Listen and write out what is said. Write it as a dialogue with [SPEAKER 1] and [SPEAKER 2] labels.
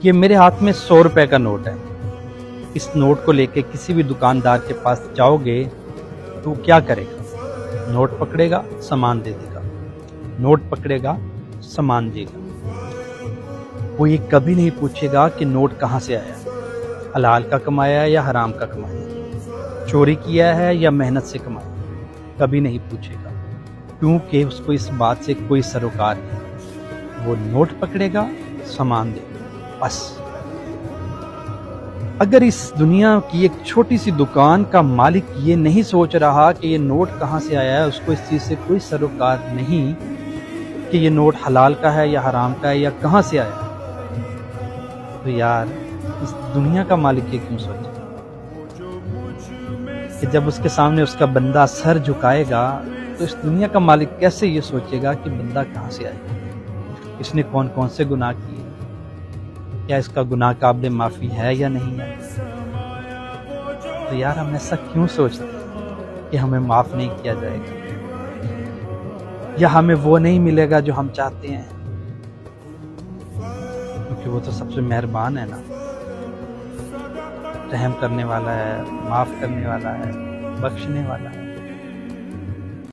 [SPEAKER 1] یہ میرے ہاتھ میں 100 روپے کا نوٹ ہے. اس نوٹ کو لے کے کسی بھی دکاندار کے پاس جاؤ گے تو کیا کرے گا؟ نوٹ پکڑے گا، سامان دے دے گا. نوٹ پکڑے گا، سامان دے گا. وہ یہ کبھی نہیں پوچھے گا کہ نوٹ کہاں سے آیا، حلال کا کمایا ہے یا حرام کا کمایا، چوری کیا ہے یا محنت سے کمایا. کبھی نہیں پوچھے گا، کیونکہ اس کو اس بات سے کوئی سروکار نہیں. وہ نوٹ پکڑے گا، سامان دے گا، بس. اگر اس دنیا کی ایک چھوٹی سی دکان کا مالک یہ نہیں سوچ رہا کہ یہ نوٹ کہاں سے آیا ہے، اس کو اس چیز سے کوئی سروکار نہیں کہ یہ نوٹ حلال کا ہے یا حرام کا ہے یا کہاں سے آیا ہے، تو یار اس دنیا کا مالک یہ کیوں سوچے کہ جب اس کے سامنے اس کا بندہ سر جھکائے گا تو اس دنیا کا مالک کیسے یہ سوچے گا کہ بندہ کہاں سے آئے گا، اس نے کون کون سے گناہ کیے، کیا اس کا گناہ قابل معافی ہے یا نہیں ہے. تو یار ہم ایسا کیوں سوچتے ہیں کہ ہمیں معاف نہیں کیا جائے گا یا ہمیں وہ نہیں ملے گا جو ہم چاہتے ہیں، کیونکہ وہ تو سب سے مہربان ہے نا، رحم کرنے والا ہے، معاف کرنے والا ہے، بخشنے والا ہے.